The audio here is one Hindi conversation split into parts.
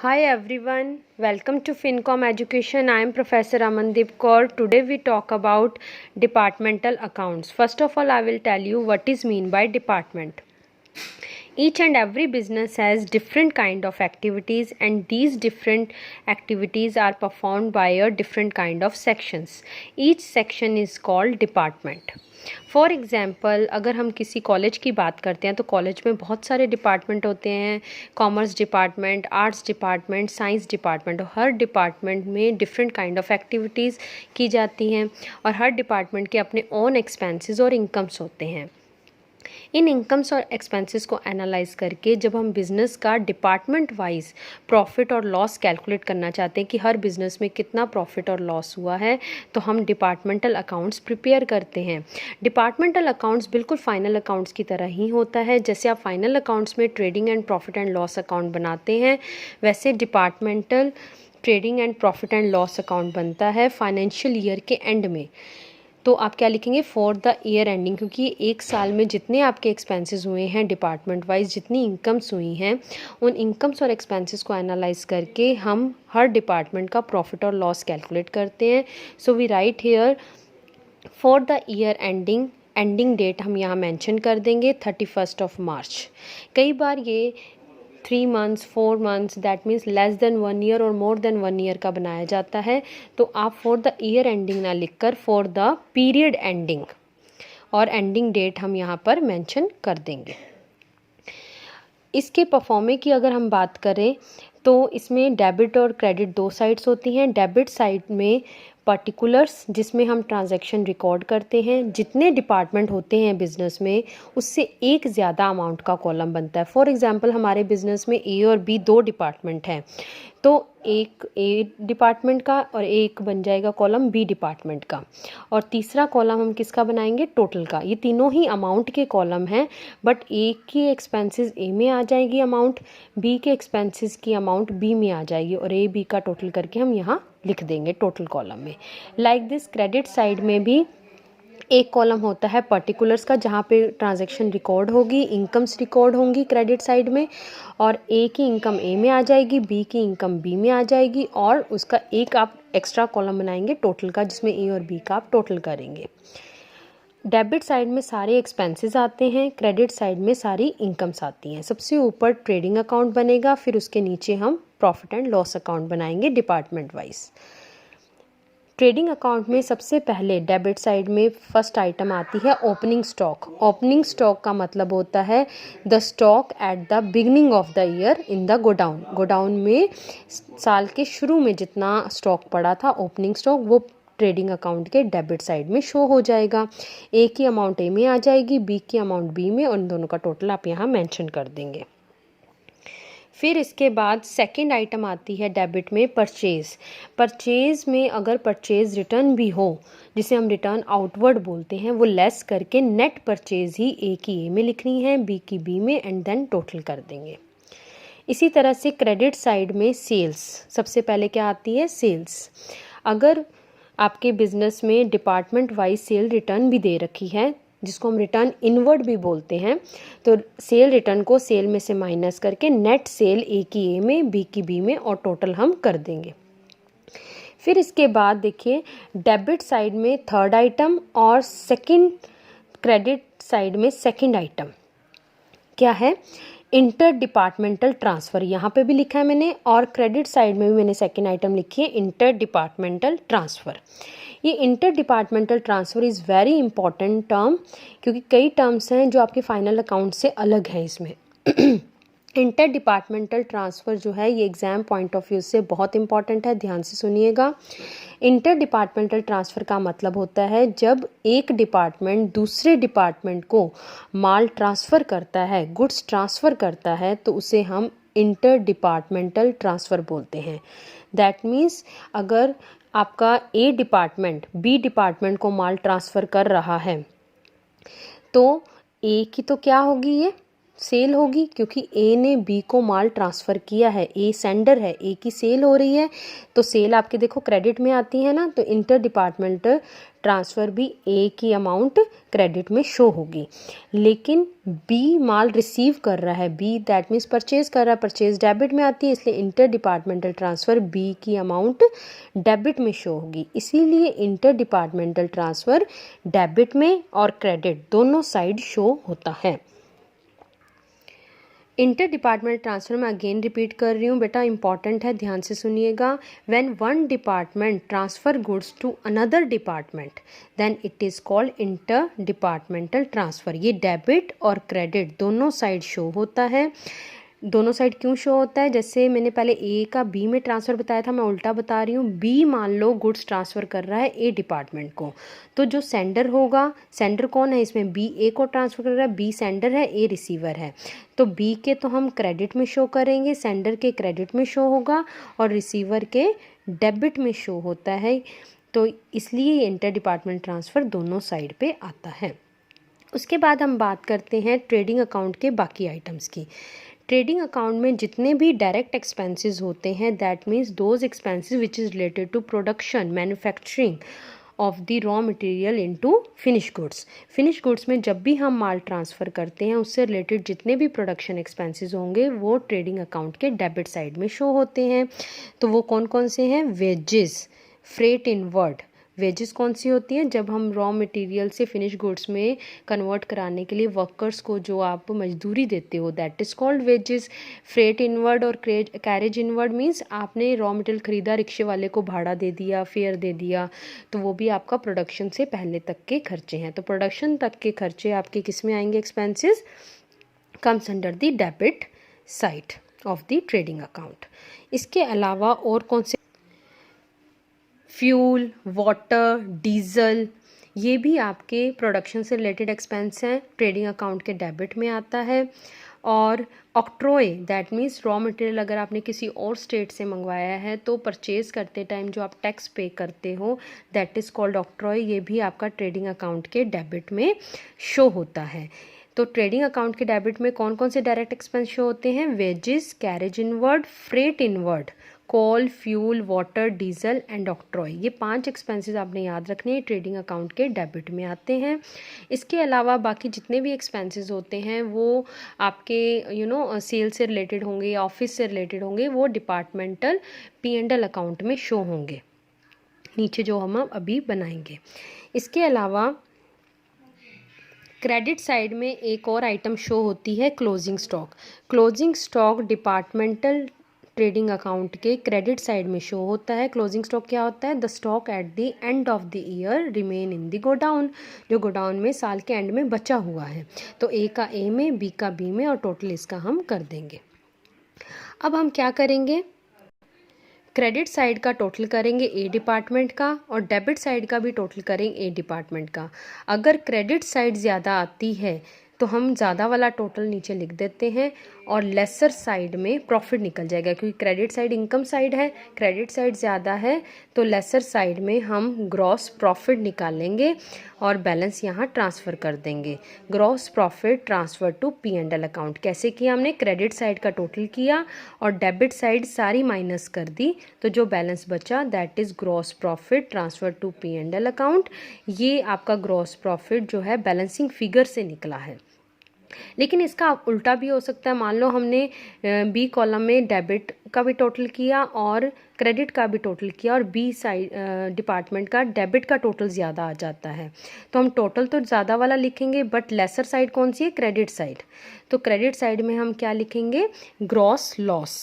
Hi everyone, welcome to FinCom Education. I am Professor Amandeep Kaur. Today we talk about departmental accounts. First of all, I will tell you what is mean by department. Each and every business has different kind of activities and these different activities are performed by a different kind of sections. Each section is called department. For example अगर हम किसी कॉलेज की बात करते हैं तो कॉलेज में बहुत सारे डिपार्टमेंट होते हैं, commerce department, arts department, science department, और हर डिपार्टमेंट में डिफरेंट काइंड ऑफ एक्टिविटीज़ की जाती हैं और हर डिपार्टमेंट के अपने ओन एक्सपेंसेस और इनकम्स होते हैं। इन इनकम्स और एक्सपेंसेस को एनालाइज करके जब हम बिज़नेस का डिपार्टमेंट वाइज प्रॉफिट और लॉस कैलकुलेट करना चाहते हैं कि हर बिज़नेस में कितना प्रॉफिट और लॉस हुआ है, तो हम डिपार्टमेंटल अकाउंट्स प्रिपेयर करते हैं। डिपार्टमेंटल अकाउंट्स बिल्कुल फाइनल अकाउंट्स की तरह ही होता है। जैसे आप फाइनल अकाउंट्स में trading and profit and loss account बनाते हैं, वैसे departmental trading and profit and loss account बनता है फाइनेंशियल ईयर के एंड में। तो आप क्या लिखेंगे, फॉर द ईयर एंडिंग, क्योंकि एक साल में जितने आपके एक्सपेंसेस हुए हैं डिपार्टमेंट वाइज, जितनी इनकम्स हुई हैं, उन इनकम्स और एक्सपेंसेस को एनालाइज करके हम हर डिपार्टमेंट का प्रॉफिट और लॉस कैलकुलेट करते हैं। So we write here for the year ending date हम यहाँ मेंशन कर देंगे 31 मार्च। कई बार ये 3 months, 4 months, that means less than 1 year और मोर देन 1 ईयर का बनाया जाता है। तो आप फॉर द ईयर एंडिंग ना लिखकर फॉर द पीरियड एंडिंग और एंडिंग डेट हम यहाँ पर मेंशन कर देंगे। इसके परफॉर्मे की अगर हम बात करें तो इसमें डेबिट और क्रेडिट दो साइड्स होती हैं। डेबिट साइड में पर्टिकुलर्स, जिसमें हम ट्रांजैक्शन रिकॉर्ड करते हैं, जितने डिपार्टमेंट होते हैं बिज़नेस में उससे एक ज़्यादा अमाउंट का कॉलम बनता है। फॉर एग्जांपल हमारे बिज़नेस में ए और बी दो डिपार्टमेंट हैं, तो एक ए डिपार्टमेंट का और एक बन जाएगा कॉलम बी डिपार्टमेंट का, और तीसरा कॉलम हम किसका बनाएंगे, टोटल का। ये तीनों ही अमाउंट के कॉलम हैं, बट ए की एक्सपेंसेस ए में आ जाएगी अमाउंट, बी के एक्सपेंसेस की अमाउंट बी में आ जाएगी और ए बी का टोटल करके हम यहाँ लिख देंगे टोटल कॉलम में। लाइक दिस क्रेडिट साइड में भी एक कॉलम होता है पर्टिकुलर्स का, जहाँ पे ट्रांजैक्शन रिकॉर्ड होगी, इनकम्स रिकॉर्ड होंगी क्रेडिट साइड में, और ए की इनकम ए में आ जाएगी, बी की इनकम बी में आ जाएगी, और उसका एक आप एक्स्ट्रा कॉलम बनाएंगे टोटल का, जिसमें ए और बी का आप टोटल करेंगे। डेबिट साइड में सारे एक्सपेंसेस आते हैं, क्रेडिट साइड में सारी इनकम्स आती हैं। सबसे ऊपर ट्रेडिंग अकाउंट बनेगा, फिर उसके नीचे हम प्रॉफिट एंड लॉस अकाउंट बनाएंगे डिपार्टमेंट वाइज। ट्रेडिंग अकाउंट में सबसे पहले डेबिट साइड में फर्स्ट आइटम आती है ओपनिंग स्टॉक। ओपनिंग स्टॉक का मतलब होता है the stock at the beginning of the year in the godown. Godown में साल के शुरू में जितना स्टॉक पड़ा था, ओपनिंग स्टॉक, वो ट्रेडिंग अकाउंट के डेबिट साइड में शो हो जाएगा। ए की अमाउंट ए में आ जाएगी, बी की अमाउंट बी में, और इन दोनों का टोटल आप यहाँ मेंशन कर देंगे। फिर इसके बाद सेकंड आइटम आती है डेबिट में परचेज़। परचेज़ में अगर परचेज़ रिटर्न भी हो, जिसे हम रिटर्न आउटवर्ड बोलते हैं, वो लेस करके नेट परचेज़ ही ए की ए में लिखनी है, बी की बी में, एंड देन टोटल कर देंगे। इसी तरह से क्रेडिट साइड में सेल्स, सबसे पहले क्या आती है, सेल्स। अगर आपके बिजनेस में डिपार्टमेंट वाइज सेल रिटर्न भी दे रखी है, जिसको हम रिटर्न इनवर्ड भी बोलते हैं, तो सेल रिटर्न को सेल में से माइनस करके नेट सेल ए की ए में, बी की बी में, और टोटल हम कर देंगे। फिर इसके बाद देखिए डेबिट साइड में थर्ड आइटम और सेकंड क्रेडिट साइड में सेकंड आइटम क्या है, इंटर डिपार्टमेंटल ट्रांसफ़र। यहाँ पे भी लिखा है मैंने, और क्रेडिट साइड में भी मैंने सेकंड आइटम लिखी है, इंटर डिपार्टमेंटल ट्रांसफ़र। ये inter departmental transfer is very important term, क्योंकि कई टर्म्स हैं जो आपके फाइनल अकाउंट से अलग हैं इसमें। इंटर डिपार्टमेंटल ट्रांसफ़र जो है ये एग्ज़ाम पॉइंट ऑफ व्यू से बहुत इंपॉर्टेंट है, ध्यान से सुनिएगा। इंटर डिपार्टमेंटल ट्रांसफ़र का मतलब होता है जब एक डिपार्टमेंट दूसरे डिपार्टमेंट को माल ट्रांसफ़र करता है, गुड्स ट्रांसफ़र करता है, तो उसे हम इंटर डिपार्टमेंटल ट्रांसफ़र बोलते हैं। दैट मीन्स अगर आपका ए डिपार्टमेंट बी डिपार्टमेंट को माल ट्रांसफ़र कर रहा है, तो ए की तो क्या होगी, ये सेल होगी क्योंकि ए ने बी को माल ट्रांसफ़र किया है, ए सेंडर है, ए की सेल हो रही है, तो सेल आपके देखो क्रेडिट में आती है ना, तो इंटर डिपार्टमेंटल ट्रांसफ़र भी ए की अमाउंट क्रेडिट में शो होगी। लेकिन बी माल रिसीव कर रहा है, बी दैट मीन्स परचेज कर रहा है, परचेज डेबिट में आती है, इसलिए इंटर डिपार्टमेंटल ट्रांसफ़र बी की अमाउंट डेबिट में शो होगी। इसीलिए इंटर डिपार्टमेंटल ट्रांसफ़र डेबिट में और क्रेडिट दोनों साइड शो होता है। इंटर डिपार्टमेंट ट्रांसफ़र में अगेन रिपीट कर रही हूँ बेटा, इंपॉर्टेंट है, ध्यान से सुनिएगा। When one department transfer goods to another department then it is called inter departmental transfer. ये डेबिट और क्रेडिट दोनों साइड शो होता है। दोनों साइड क्यों शो होता है? जैसे मैंने पहले ए का बी में ट्रांसफ़र बताया था, मैं उल्टा बता रही हूँ। बी मान लो गुड्स ट्रांसफ़र कर रहा है ए डिपार्टमेंट को, तो जो सेंडर होगा, सेंडर कौन है इसमें? बी ए को ट्रांसफ़र कर रहा है, बी सेंडर है, ए रिसीवर है, तो बी के तो हम क्रेडिट में शो करेंगे, सेंडर के क्रेडिट में शो होगा और रिसीवर के डेबिट में शो होता है। तो इसलिए ये इंटर डिपार्टमेंट ट्रांसफ़र दोनों साइड पे आता है। उसके बाद हम बात करते हैं ट्रेडिंग अकाउंट के बाकी आइटम्स की। ट्रेडिंग अकाउंट में जितने भी डायरेक्ट एक्सपेंसेस होते हैं, that means those expenses which is related to production manufacturing of the raw material into finish goods. Finish goods में जब भी हम माल ट्रांसफ़र करते हैं, उससे रिलेटेड जितने भी प्रोडक्शन एक्सपेंसेस होंगे वो ट्रेडिंग अकाउंट के डेबिट साइड में शो होते हैं। तो वो कौन कौन से हैं? Wages, freight inward. वेजेस कौन सी होती हैं? जब हम रॉ मटेरियल से फिनिश गुड्स में कन्वर्ट कराने के लिए वर्कर्स को जो आप मजदूरी देते हो, that is called wages. Freight inward और कैरेज इनवर्ड मीन्स आपने रॉ मटेरियल ख़रीदा, रिक्शे वाले को भाड़ा दे दिया, फेयर दे दिया, तो वो भी आपका प्रोडक्शन से पहले तक के खर्चे हैं। तो प्रोडक्शन तक के खर्चे आपके किस में आएंगे? Expenses comes under the debit side of the trading account. इसके अलावा और कौन से? फ्यूल, वाटर, डीजल, ये भी आपके प्रोडक्शन से रिलेटेड एक्सपेंस हैं, ट्रेडिंग अकाउंट के डेबिट में आता है। और octroi that means raw material अगर आपने किसी और स्टेट से मंगवाया है तो परचेज़ करते टाइम जो आप टैक्स पे करते हो, दैट इज़ कॉल्ड ऑक्ट्रॉय। ये भी आपका ट्रेडिंग अकाउंट के डेबिट में शो होता है। तो ट्रेडिंग अकाउंट के डेबिट में कौन कौन से डायरेक्ट एक्सपेंस शो होते हैं? Wages, carriage inward, freight inward, coal, fuel, water, diesel and octroi. ये 5 एक्सपेंसेस आपने याद रखने हैं, ट्रेडिंग अकाउंट के डेबिट में आते हैं। इसके अलावा बाकी जितने भी एक्सपेंसेस होते हैं वो आपके सेल से रिलेटेड होंगे या ऑफिस से रिलेटेड होंगे, वो डिपार्टमेंटल P&L अकाउंट में शो होंगे, नीचे जो हम अभी बनाएंगे। इसके अलावा क्रेडिट साइड में एक और आइटम शो होती है, closing stock. Closing stock departmental trading account के क्रेडिट साइड में शो होता है। क्लोजिंग स्टॉक क्या होता है? The stock at the end of the year remain in the godown, जो गोडाउन में साल के एंड में बचा हुआ है। तो ए का ए में, बी का बी में और टोटल इसका हम कर देंगे। अब हम क्या करेंगे? क्रेडिट साइड का टोटल करेंगे ए डिपार्टमेंट का और डेबिट साइड का भी टोटल करेंगे ए डिपार्टमेंट का। अगर क्रेडिट साइड ज़्यादा आती है तो हम ज़्यादा वाला टोटल नीचे लिख देते हैं और लेसर साइड में प्रॉफिट निकल जाएगा, क्योंकि क्रेडिट साइड इनकम साइड है, क्रेडिट साइड ज़्यादा है, तो लेसर साइड में हम ग्रॉस प्रॉफिट निकालेंगे और बैलेंस यहाँ ट्रांसफ़र कर देंगे। Gross profit transfer to P&L account. कैसे किया हमने? क्रेडिट साइड का टोटल किया और डेबिट साइड सारी माइनस कर दी, तो जो बैलेंस बचा that is gross profit transfer to P&L account. ये आपका ग्रॉस प्रॉफिट जो है बैलेंसिंग फिगर से निकला है। लेकिन इसका उल्टा भी हो सकता है। मान लो हमने बी कॉलम में डेबिट का भी टोटल किया और क्रेडिट का भी टोटल किया और बी साइड डिपार्टमेंट का डेबिट का टोटल ज़्यादा आ जाता है, तो हम टोटल तो ज़्यादा वाला लिखेंगे बट लेसर साइड कौन सी है? Credit side. तो क्रेडिट साइड में हम क्या लिखेंगे? Gross loss.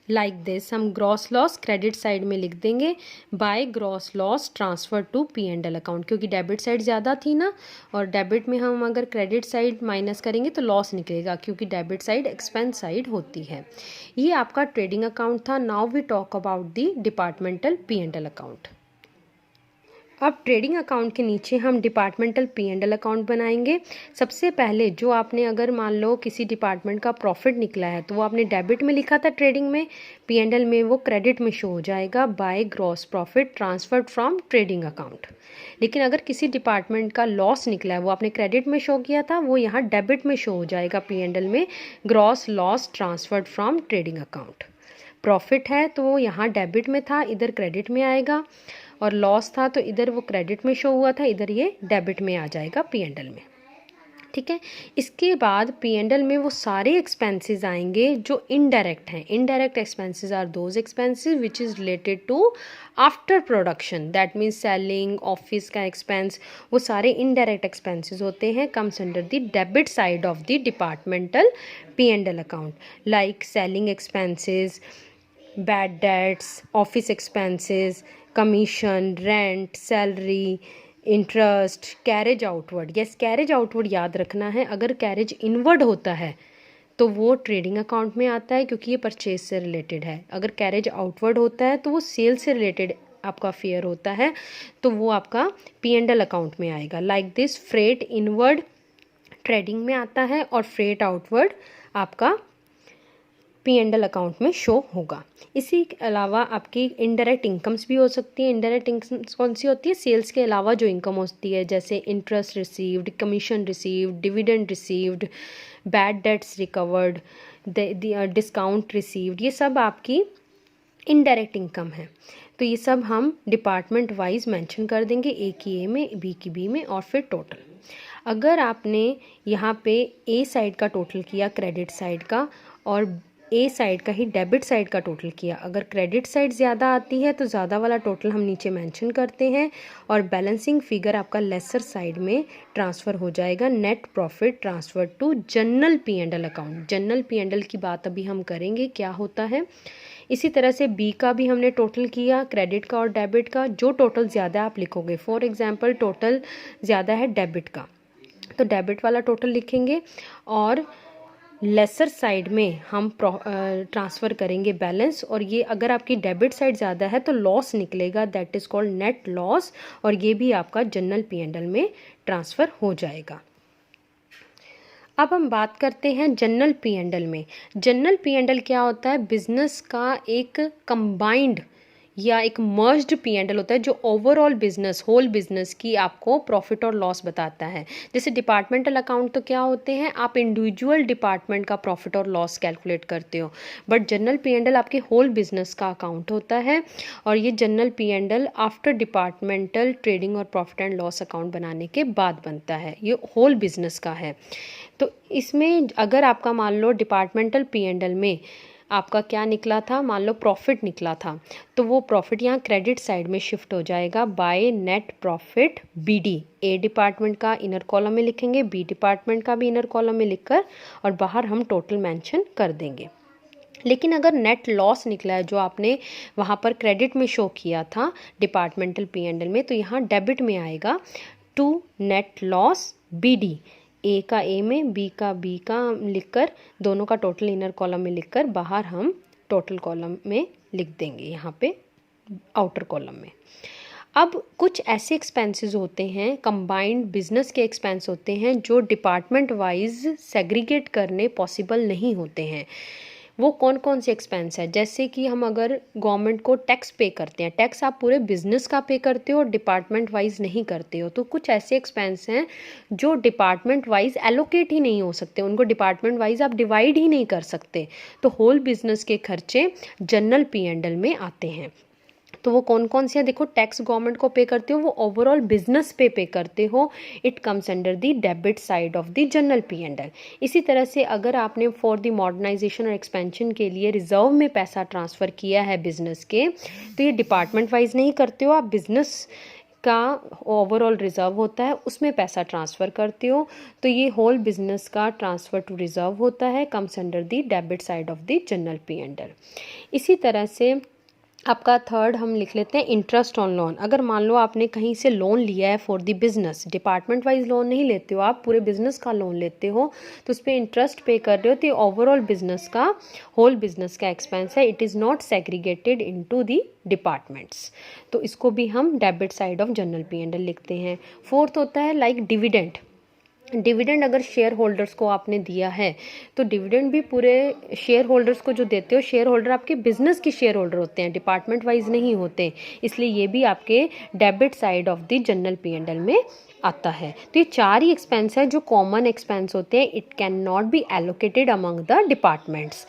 लाइक दिस हम ग्रॉस लॉस क्रेडिट साइड में लिख देंगे by gross loss transfer to P&L account, क्योंकि डेबिट साइड ज़्यादा थी ना, और डेबिट में हम अगर क्रेडिट साइड माइनस करेंगे तो लॉस निकलेगा, क्योंकि डेबिट साइड एक्सपेंस साइड होती है। ये आपका ट्रेडिंग अकाउंट था। Now we talk about the departmental P&L account. अब ट्रेडिंग अकाउंट के नीचे हम डिपार्टमेंटल P&L अकाउंट बनाएंगे। सबसे पहले जो आपने अगर मान लो किसी डिपार्टमेंट का प्रॉफिट निकला है तो वो आपने डेबिट में लिखा था ट्रेडिंग में, P&L में वो क्रेडिट में शो हो जाएगा by gross profit transferred from trading account. लेकिन अगर किसी डिपार्टमेंट का लॉस निकला है वो आपने क्रेडिट में शो किया था, वो यहाँ डेबिट में शो हो जाएगा P&L में gross loss transferred from trading account. Profit है तो वो यहाँ डेबिट में था, इधर क्रेडिट में आएगा, और लॉस था तो इधर वो क्रेडिट में शो हुआ था, इधर ये डेबिट में आ जाएगा P&L में। ठीक है, इसके बाद P&L में वो सारे एक्सपेंसेस आएंगे जो इनडायरेक्ट हैं। Indirect expenses are those expenses which is related to after production, that means selling, office का एक्सपेंस, वो सारे इनडायरेक्ट एक्सपेंसेस होते हैं, comes under the debit side of the departmental P&L account, like selling expenses, bad debts, office expenses, commission, rent, salary, interest, carriage outward. Yes, carriage outward याद रखना है, अगर कैरेज इनवर्ड होता है तो वो ट्रेडिंग अकाउंट में आता है क्योंकि ये परचेज से रिलेटेड है। अगर कैरेज आउटवर्ड होता है तो वो सेल से रिलेटेड आपका फेयर होता है, तो वो आपका P&L अकाउंट में आएगा। Like this, freight inward trading में आता है और फ्रेट आउटवर्ड आपका P&L अकाउंट में शो होगा। इसी के अलावा आपकी इनडायरेक्ट इनकम्स भी हो सकती है। इनडायरेक्ट इनकम्स कौन सी होती है? सेल्स के अलावा जो इनकम होती है, जैसे interest received, commission received, dividend received, bad debts recovered, discount received, ये सब आपकी इनडायरेक्ट इनकम है। तो ये सब हम डिपार्टमेंट वाइज मेंशन कर देंगे, ए की ए में, बी की बी में, और फिर टोटल। अगर आपने यहाँ पे ए साइड का टोटल किया क्रेडिट साइड का, और ए साइड का ही डेबिट साइड का टोटल किया, अगर क्रेडिट साइड ज़्यादा आती है तो ज़्यादा वाला टोटल हम नीचे मेंशन करते हैं, और बैलेंसिंग फिगर आपका लेसर साइड में ट्रांसफ़र हो जाएगा। Net profit transfer to general P&L account. General P&L की बात अभी हम करेंगे क्या होता है। इसी तरह से बी का भी हमने टोटल किया, क्रेडिट का और डेबिट का। जो टोटल ज़्यादा आप लिखोगे, फॉर एग्जांपल टोटल ज़्यादा है डेबिट का, तो डेबिट वाला टोटल लिखेंगे, और लेसर साइड में हम ट्रांसफ़र करेंगे बैलेंस। और ये अगर आपकी डेबिट साइड ज़्यादा है तो लॉस निकलेगा, that is called net loss, और ये भी आपका जनरल P&L में ट्रांसफ़र हो जाएगा। अब हम बात करते हैं जनरल P&L में। जनरल P&L क्या होता है? बिजनेस का एक कंबाइंड या एक मर्ज्ड P&L होता है जो ओवरऑल बिजनेस, होल बिजनेस की आपको प्रॉफिट और लॉस बताता है। जैसे डिपार्टमेंटल अकाउंट तो क्या होते हैं, आप इंडिविजुअल डिपार्टमेंट का प्रॉफिट और लॉस कैलकुलेट करते हो, बट जनरल P&L आपके होल बिजनेस का अकाउंट होता है, और ये general P&L after departmental trading और प्रॉफिट एंड लॉस अकाउंट बनाने के बाद बनता है, ये होल बिजनेस का है। तो इसमें अगर आपका मान लो डिपार्टमेंटल P&L में आपका क्या निकला था, मान लो प्रॉफिट निकला था, तो वो प्रॉफिट यहाँ क्रेडिट साइड में शिफ्ट हो जाएगा by net profit BD। A department का इनर कॉलम में लिखेंगे, बी डिपार्टमेंट का भी इनर कॉलम में लिखकर, और बाहर हम टोटल मेंशन कर देंगे। लेकिन अगर नेट लॉस निकला है जो आपने वहाँ पर क्रेडिट में शो किया था डिपार्टमेंटल P&L में, तो यहाँ डेबिट में आएगा टू नेट लॉस BD। ए का ए में, बी का बी का लिखकर, दोनों का टोटल इनर कॉलम में लिखकर बाहर हम टोटल कॉलम में लिख देंगे, यहाँ पे आउटर कॉलम में। अब कुछ ऐसे एक्सपेंसेस होते हैं, कंबाइंड बिजनेस के एक्सपेंस होते हैं, जो डिपार्टमेंट वाइज सेग्रीगेट करने पॉसिबल नहीं होते हैं। वो कौन कौन से एक्सपेंस है? जैसे कि हम अगर गवर्नमेंट को टैक्स पे करते हैं, टैक्स आप पूरे बिजनेस का पे करते हो और डिपार्टमेंट वाइज नहीं करते हो, तो कुछ ऐसे एक्सपेंस हैं जो डिपार्टमेंट वाइज एलोकेट ही नहीं हो सकते, उनको डिपार्टमेंट वाइज आप डिवाइड ही नहीं कर सकते, तो होल बिजनेस के खर्चे जनरल P&L में आते हैं। तो वो कौन कौन से हैं? देखो, टैक्स गवर्नमेंट को पे करते हो, वो ओवरऑल बिजनेस पे करते हो, it comes under the debit side of the general P&L। इसी तरह से अगर आपने फॉर द मॉडर्नाइजेशन और एक्सपेंशन के लिए रिजर्व में पैसा ट्रांसफ़र किया है बिजनेस के, तो ये डिपार्टमेंट वाइज नहीं करते हो, आप बिजनेस का ओवरऑल रिजर्व होता है उसमें पैसा ट्रांसफ़र करते हो, तो ये होल बिजनेस का ट्रांसफ़र टू रिजर्व होता है, comes under the debit side of the general P&L। इसी तरह से आपका थर्ड हम लिख लेते हैं इंटरेस्ट ऑन लोन। अगर मान लो आपने कहीं से लोन लिया है for the business, department wise loan नहीं लेते हो आप, पूरे बिजनेस का लोन लेते हो, तो उस पर इंटरेस्ट पे कर रहे हो, तो ओवरऑल बिजनेस का, होल बिजनेस का एक्सपेंस है, it is not segregated into the departments, तो इसको भी हम debit side of general P&L लिखते हैं। फोर्थ होता है लाइक डिविडेंड। डिविडेंड अगर शेयर होल्डर्स को आपने दिया है तो डिविडेंड भी पूरे शेयर होल्डर्स को जो देते हो, शेयर होल्डर आपके बिजनेस के शेयर होल्डर होते हैं, डिपार्टमेंट वाइज नहीं होते, इसलिए ये भी आपके debit side of the general P&L में आता है। तो ये चार ही एक्सपेंस है जो कॉमन एक्सपेंस होते हैं, it can not be allocated among the departments.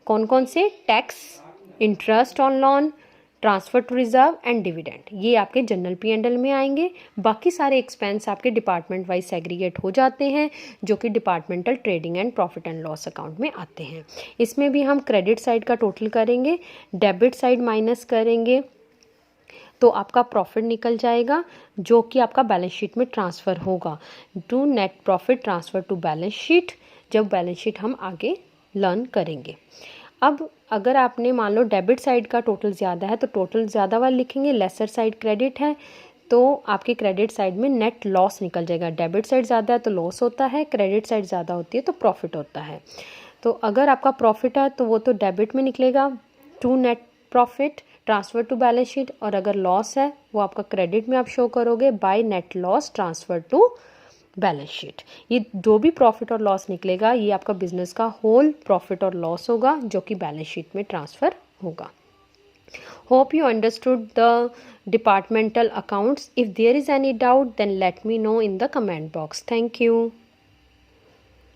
कौन कौन से? Tax, interest on loan, transfer to reserve and dividend, ये आपके जनरल P&L में आएंगे। बाकी सारे एक्सपेंस आपके डिपार्टमेंट वाइज सेग्रीगेट हो जाते हैं, जो कि departmental trading and profit and loss account में आते हैं। इसमें भी हम क्रेडिट साइड का टोटल करेंगे, डेबिट साइड माइनस करेंगे, तो आपका प्रॉफिट निकल जाएगा, जो कि आपका बैलेंस शीट में ट्रांसफ़र होगा to net profit transfer to balance sheet, जब बैलेंस शीट हम आगे लर्न करेंगे। अब अगर आपने मान लो डेबिट साइड का टोटल ज़्यादा है तो टोटल ज़्यादा वाला लिखेंगे, लेसर साइड क्रेडिट है तो आपके क्रेडिट साइड में नेट लॉस निकल जाएगा। डेबिट साइड ज़्यादा है तो लॉस होता है, क्रेडिट साइड ज़्यादा होती है तो प्रॉफिट होता है। तो अगर आपका प्रॉफिट है तो वो तो डेबिट में निकलेगा, to net profit transfer to balance sheet, और अगर लॉस है वो आपका क्रेडिट में आप शो करोगे by net loss transfer to balance sheet. ये जो भी प्रॉफिट और लॉस निकलेगा ये आपका बिजनेस का होल प्रॉफिट और लॉस होगा, जो कि बैलेंस शीट में ट्रांसफ़र होगा। Hope you understood the departmental accounts. If there is any doubt then let me know in the comment box. Thank you.